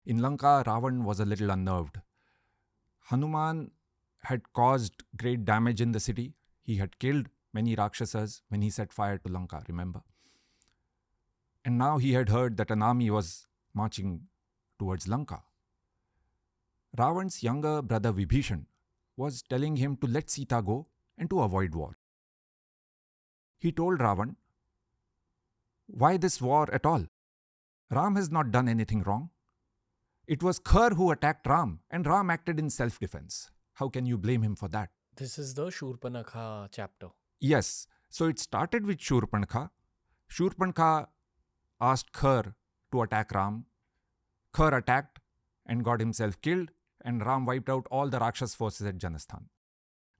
In Lanka, Ravan was a little unnerved. Hanuman had caused great damage in the city. He had killed many Rakshasas when he set fire to Lanka, remember? And now he had heard that an army was marching towards Lanka. Ravan's younger brother Vibhishan was telling him to let Sita go and to avoid war. He told Ravan, why this war at all? Ram has not done anything wrong. It was Khar who attacked Ram, and Ram acted in self-defense. How can you blame him for that? This is the Shurpanakha chapter. Yes. So it started with Shurpanakha. Shurpanakha asked Khar to attack Ram. Khar attacked and got himself killed, and Ram wiped out all the Rakshas forces at Janasthan.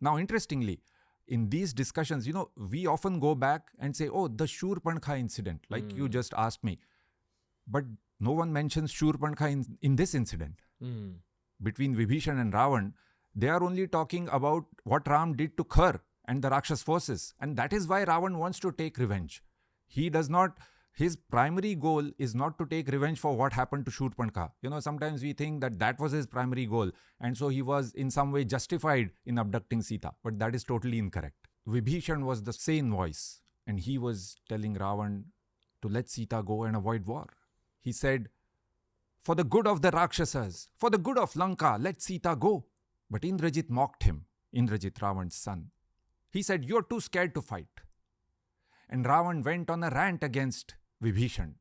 Now, interestingly, in these discussions, we often go back and say, oh, the Shurpanakha incident, like you just asked me. But no one mentions Shurpanakha in this incident. Between Vibhishan and Ravan, they are only talking about what Ram did to Khar and the Rakshas forces. And that is why Ravan wants to take revenge. His primary goal is not to take revenge for what happened to Shurpanakha. Sometimes we think that was his primary goal. And so he was in some way justified in abducting Sita. But that is totally incorrect. Vibhishan was the sane voice. And he was telling Ravan to let Sita go and avoid war. He said, for the good of the Rakshasas, for the good of Lanka, let Sita go. But Indrajit mocked him, Indrajit, Ravan's son. He said, you're too scared to fight. And Ravan went on a rant against Vibhishan.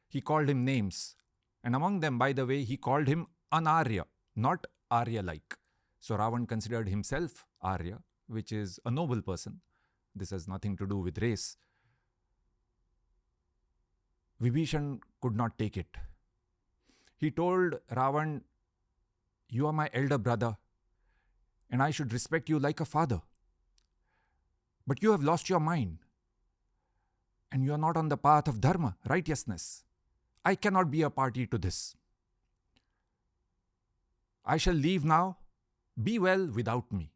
He called him names. And among them, by the way, he called him Anarya, not Arya-like. So Ravan considered himself Arya, which is a noble person. This has nothing to do with race. Vibhishan could not take it. He told Ravan, you are my elder brother, and I should respect you like a father. But you have lost your mind, and you are not on the path of dharma, righteousness. I cannot be a party to this. I shall leave now. Be well without me.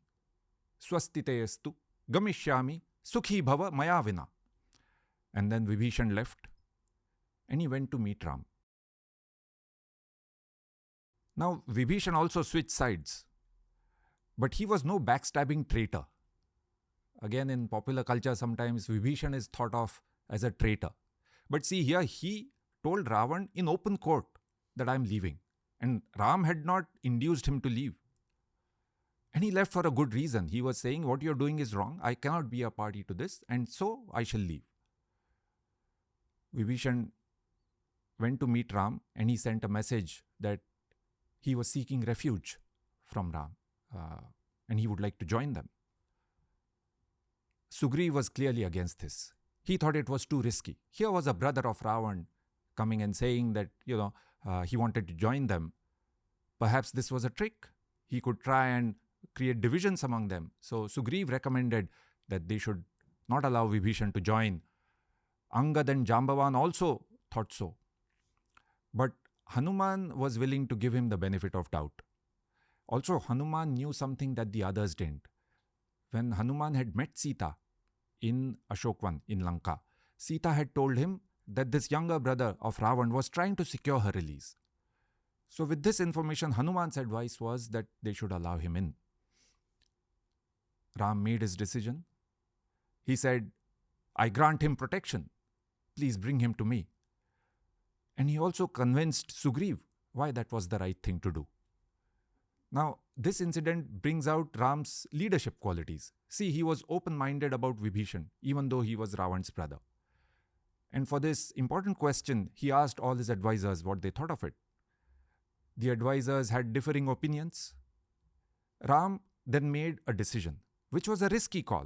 Swastiteyastu gamishyami sukhi bhava maya vina. And then Vibhishan left, and he went to meet Ram. Now, Vibhishan also switched sides, but he was no backstabbing traitor. Again, in popular culture, sometimes Vibhishan is thought of as a traitor. But see here, he told Ravan in open court that I am leaving. And Ram had not induced him to leave. And he left for a good reason. He was saying, what you're doing is wrong. I cannot be a party to this, and so I shall leave. Vibhishan went to meet Ram, and he sent a message that he was seeking refuge from Ram, and he would like to join them. Sugriv was clearly against this. He thought it was too risky. Here was a brother of Ravan coming and saying that, he wanted to join them. Perhaps this was a trick. He could try and create divisions among them. So Sugriv recommended that they should not allow Vibhishan to join. Angad and Jambavan also thought so. But Hanuman was willing to give him the benefit of doubt. Also, Hanuman knew something that the others didn't. When Hanuman had met Sita in Ashokvan in Lanka, Sita had told him that this younger brother of Ravan was trying to secure her release. So with this information, Hanuman's advice was that they should allow him in. Ram made his decision. He said, I grant him protection. Please bring him to me. And he also convinced Sugriv why that was the right thing to do. Now, this incident brings out Ram's leadership qualities. See, he was open-minded about Vibhishan, even though he was Ravan's brother. And for this important question, he asked all his advisors what they thought of it. The advisors had differing opinions. Ram then made a decision, which was a risky call.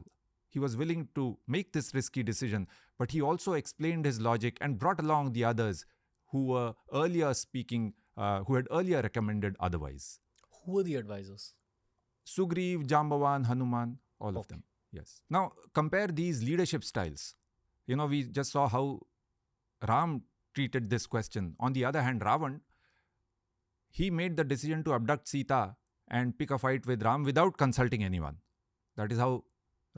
He was willing to make this risky decision, but he also explained his logic and brought along the others who were earlier speaking, who had earlier recommended otherwise. Who were the advisors? Sugriv, Jambavan, Hanuman, all of them. Yes. Now, compare these leadership styles. We just saw how Ram treated this question. On the other hand, Ravan, he made the decision to abduct Sita and pick a fight with Ram without consulting anyone. That is how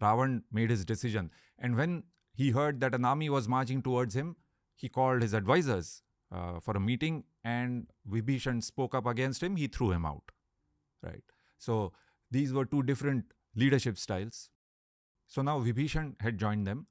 Ravan made his decision. And when he heard that an army was marching towards him, he called his advisors, for a meeting, and Vibhishan spoke up against him. He threw him out. Right. So these were two different leadership styles. So now Vibhishan had joined them.